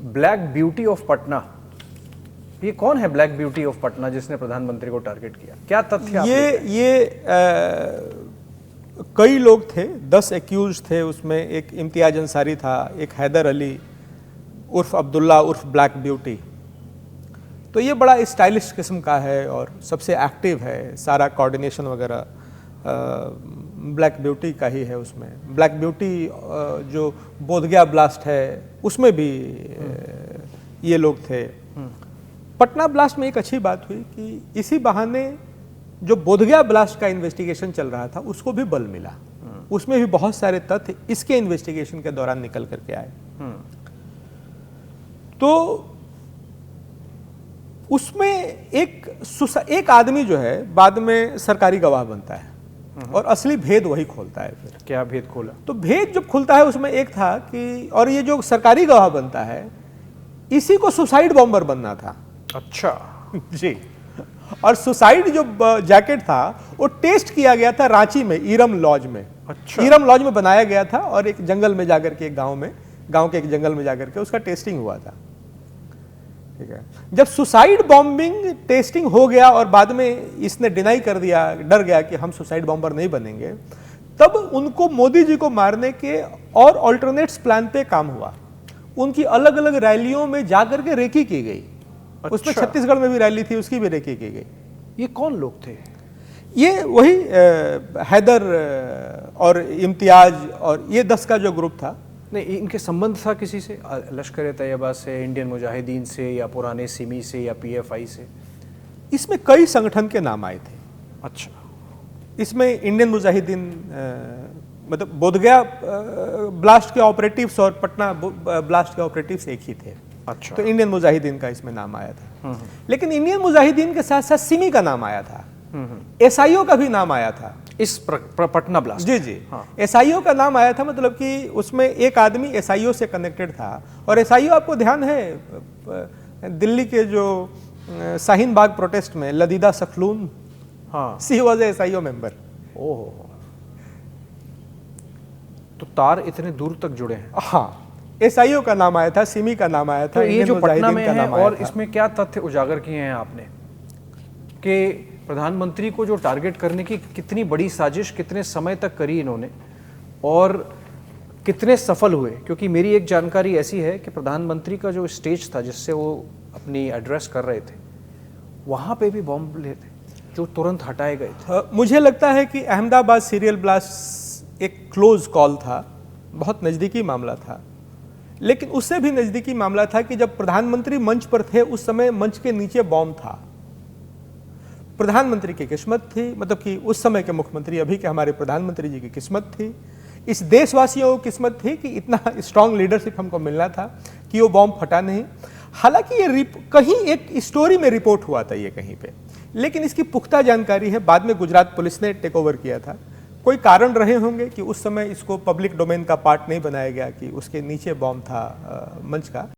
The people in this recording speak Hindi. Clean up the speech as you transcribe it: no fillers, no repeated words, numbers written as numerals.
ब्लैक ब्यूटी ऑफ पटना, ये कौन है ब्लैक ब्यूटी ऑफ पटना जिसने प्रधानमंत्री को टारगेट किया? क्या तथ्य? कई लोग थे, 10 एक्यूज थे उसमें। एक इम्तियाज अंसारी था, एक हैदर अली उर्फ अब्दुल्ला उर्फ ब्लैक ब्यूटी। तो ये बड़ा स्टाइलिश किस्म का है और सबसे एक्टिव है, सारा कोऑर्डिनेशन वगैरह ब्लैक ब्यूटी का ही है उसमें। ब्लैक ब्यूटी जो बोधगया ब्लास्ट है उसमें भी ये लोग थे। पटना ब्लास्ट में एक अच्छी बात हुई कि इसी बहाने जो बोधगया ब्लास्ट का इन्वेस्टिगेशन चल रहा था उसको भी बल मिला। उसमें भी बहुत सारे तथ्य इसके इन्वेस्टिगेशन के दौरान निकल करके आए। तो उसमें एक आदमी जो है बाद में सरकारी गवाह बनता है और असली भेद वही खोलता है। फिर क्या भेद खोला? तो भेद जब खुलता है उसमें एक था कि, और ये जो सरकारी गवाह बनता है इसी को सुसाइड बॉम्बर बनना था। अच्छा जी। और सुसाइड जो जैकेट था वो टेस्ट किया गया था रांची में, ईरम लॉज में। अच्छा। ईरम लॉज में बनाया गया था और एक जंगल में जाकर के, एक गांव के एक जंगल में जाकर के उसका टेस्टिंग हुआ था। ठीक है। जब सुसाइड बॉम्बिंग टेस्टिंग हो गया और बाद में इसने डिनाई कर दिया, डर गया कि हम सुसाइड बॉम्बर नहीं बनेंगे, तब उनको मोदी जी को मारने के और ऑल्टरनेट्स प्लान पे काम हुआ। उनकी अलग अलग रैलियों में जाकर के रेकी की गई। अच्छा। उसमें छत्तीसगढ़ में भी रैली थी, उसकी भी रेकी की गई। ये कौन लोग थे? ये वही हैदर और इम्तियाज और ये 10 का जो ग्रुप था। नहीं, इनके संबंध था किसी से? लश्कर तैयबा से, इंडियन मुजाहिदीन से, या पुराने सिमी से, या पीएफआई से? इसमें कई संगठन के नाम आए थे। अच्छा। इसमें इंडियन मुजाहिदीन, मतलब बोधगया ब्लास्ट के ऑपरेटिव्स और पटना ब्लास्ट के ऑपरेटिव्स एक ही थे। अच्छा। तो इंडियन मुजाहिदीन का इसमें नाम आया था। लेकिन इंडियन मुजाहिदीन के साथ साथ सिमी का नाम आया था, एसआईओ का भी नाम आया था इस पटना ब्लास्ट। जी जी। हाँ। एसआईओ का नाम आया था, मतलब कि उसमें एक आदमी एसआईओ से कनेक्टेड था। और एसआईओ, आपको ध्यान है दिल्ली के जो शाहीन बाग प्रोटेस्ट में लदीदा सखलून, हाँ, सी वाज एसआईओ मेंबर। ओह, तो तार इतने दूर तक जुड़े हैं। हाँ, एसआईओ का नाम आया था, सिमी का नाम आया था। तो ये जो पटना में है, और इसमें क्या तथ्य उजागर किए हैं आपने कि प्रधानमंत्री को जो टारगेट करने की कितनी बड़ी साजिश कितने समय तक करी इन्होंने और कितने सफल हुए? क्योंकि मेरी एक जानकारी ऐसी है कि प्रधानमंत्री का जो स्टेज था जिससे वो अपनी एड्रेस कर रहे थे, वहां पे भी बॉम्ब ले थे जो तुरंत हटाए गए थे। मुझे लगता है कि अहमदाबाद सीरियल ब्लास्ट एक क्लोज कॉल था, बहुत नज़दीकी मामला था। लेकिन उससे भी नज़दीकी मामला था कि जब प्रधानमंत्री मंच पर थे उस समय मंच के नीचे बॉम्ब था। प्रधानमंत्री की किस्मत थी, मतलब कि उस समय के मुख्यमंत्री, अभी के हमारे प्रधानमंत्री जी की किस्मत थी, इस देशवासियों की किस्मत थी कि इतना स्ट्रांग लीडरशिप हमको मिलना था कि वो बॉम्ब फटा नहीं। हालांकि ये कहीं एक स्टोरी में रिपोर्ट हुआ था ये कहीं पे, लेकिन इसकी पुख्ता जानकारी है बाद में गुजरात पुलिस ने टेक ओवर किया था। कोई कारण रहे होंगे कि उस समय इसको पब्लिक डोमेन का पार्ट नहीं बनाया गया कि उसके नीचे बॉम्ब था मंच का।